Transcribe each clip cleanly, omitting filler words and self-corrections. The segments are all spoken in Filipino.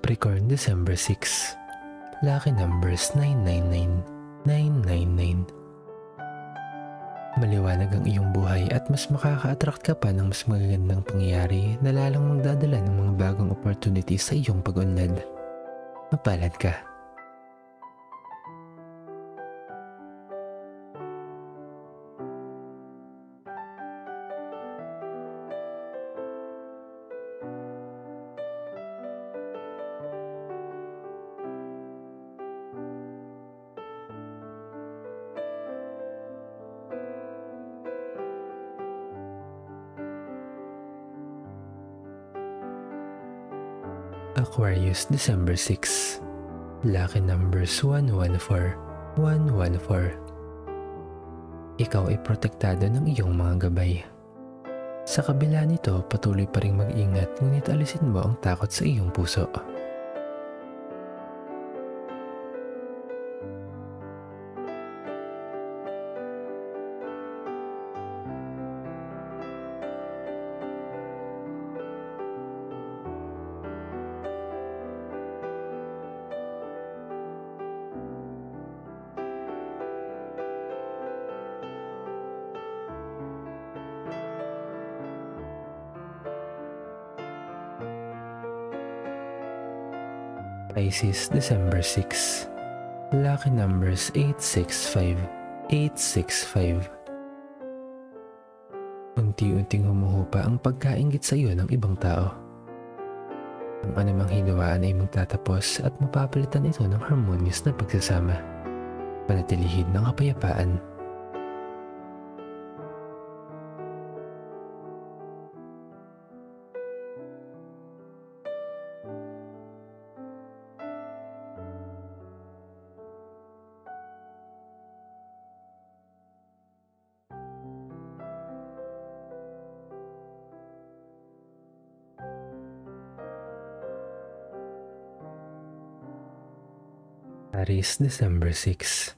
Capricorn, December 6. Lucky numbers 999, 999. Maliwanag ang iyong buhay at mas makaka-attract ka pa ng mas magagandang pangyayari na lalong magdadala ng mga bagong opportunities sa iyong pag-unlad. Mapalad ka. Aquarius, December 6. Lucky numbers 114, 114. Ikaw ay protektado ng iyong mga gabay. Sa kabila nito, patuloy pa ring mag-ingat ngunit alisin mo ang takot sa iyong puso. Pisces, December 6. Lucky numbers 865, 865. Unti-unting humuhupa ang pagkainggit sa iyo ng ibang tao. Ang anumang hinawaan ay magtatapos at mapapalitan ito ng harmonious na pagsasama. Panatilihin ng kapayapaan. Aries, December 6.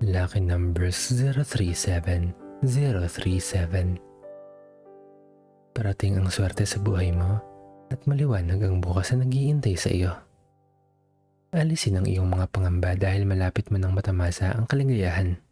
Lucky numbers 037, 037. Parating ang swerte sa buhay mo at maliwanag ang bukas na nag-iintay sa iyo. Alisin ang iyong mga pangamba dahil malapit mo nang matamasa ang kaligayahan.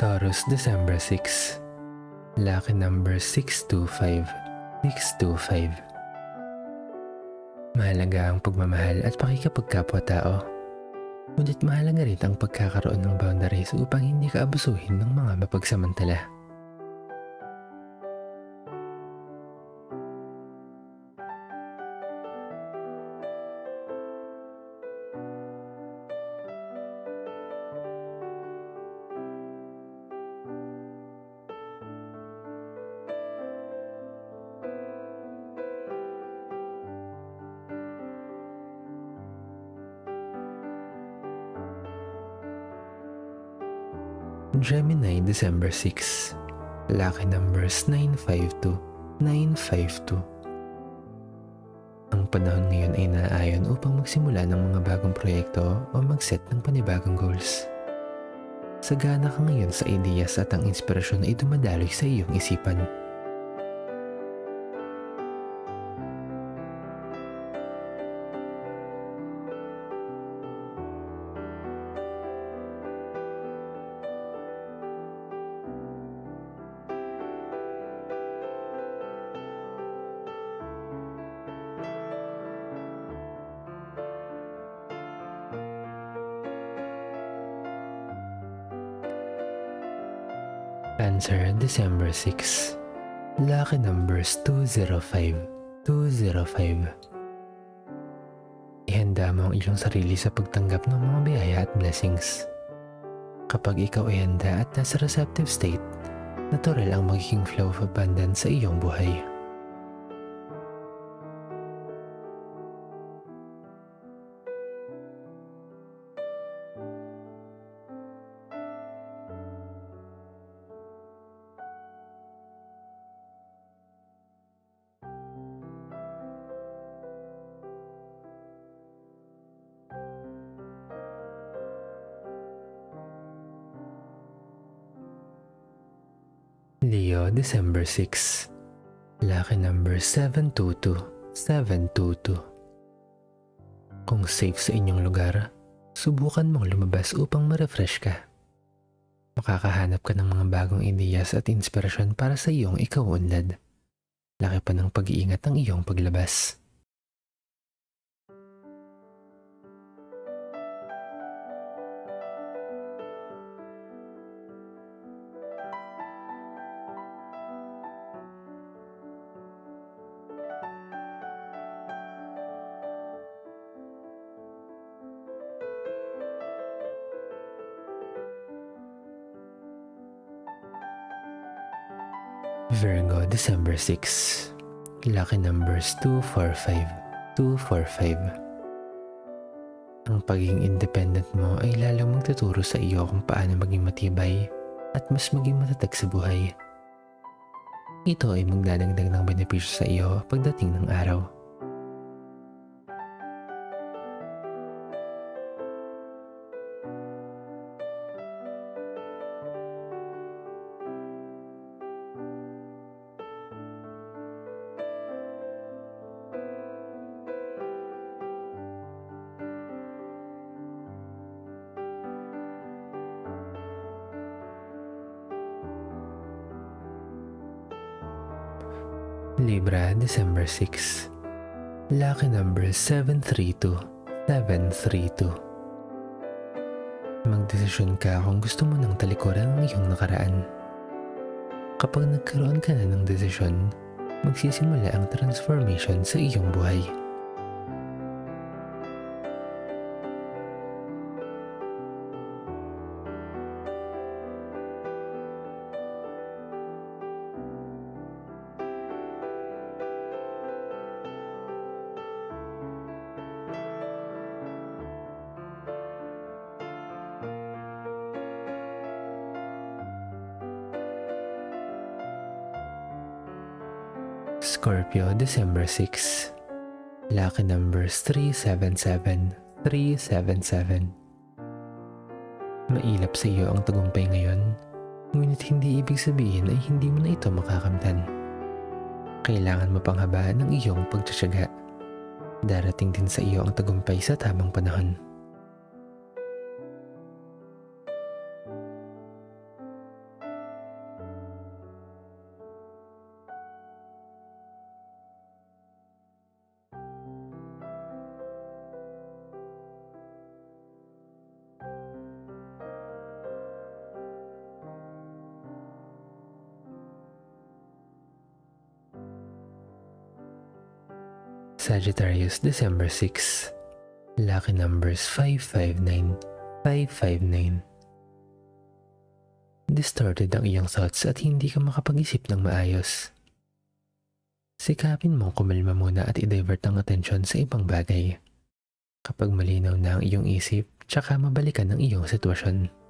Taurus, December 6. Lucky number 625, 625. Mahalaga ang pagmamahal at pakikipagkapwa-tao. Ngunit mahalaga rin ang pagkakaroon ng boundaries upang hindi ka abusuhin ng mga mapagsamantala. Gemini, December 6. Lucky numbers 952, 952. Ang panahon ngayon ay naaayon upang magsimula ng mga bagong proyekto o mag-set ng panibagong goals. Sagana ka ngayon sa ideas at ang inspirasyon ay dumadaloy sa iyong isipan. Cancer, December 6. Lucky numbers 205, 205. Ihanda mo ang iyong sarili sa pagtanggap ng mga biyaya at blessings. Kapag ikaw ay handa at nasa receptive state, natural ang magiging flow of abundance sa iyong buhay. Leo, December 6. Lucky number 722, 722. Kung safe sa inyong lugar, subukan mong lumabas upang ma-refresh ka. Makakahanap ka ng mga bagong ideyas at inspirasyon para sa iyong ikaunlad. Laki pa ng pag-iingat ang iyong paglabas. Virgo, December 6. Lucky numbers 245, 245. Ang pagiging independent mo ay lalong magtuturo sa iyo kung paano maging matibay at mas maging matatag sa buhay. Ito ay magdadagdag ng benepisyo sa iyo pagdating ng araw. Libra, December 6. Lucky number 732, 732. Magdesisyon ka kung gusto mo nang talikuran ang iyong nakaraan. Kapag nagkaroon ka na ng desisyon, magsisimula ang transformation sa iyong buhay. Scorpio, December 6. Lucky numbers 377, 377. Mailap sa iyo ang tagumpay ngayon, ngunit hindi ibig sabihin ay hindi mo na ito makakamtan. Kailangan mo pang habaan ng iyong pagtsatsaga. Darating din sa iyo ang tagumpay sa tamang panahon. Sagittarius, December 6. Lucky numbers 559, 559. Distorted ang iyong thoughts at hindi ka makapag-isip ng maayos. Sikapin mong kumalma muna at i-divert ang atensyon sa ibang bagay. Kapag malinaw na ang iyong isip, tsaka mabalikan ang iyong sitwasyon.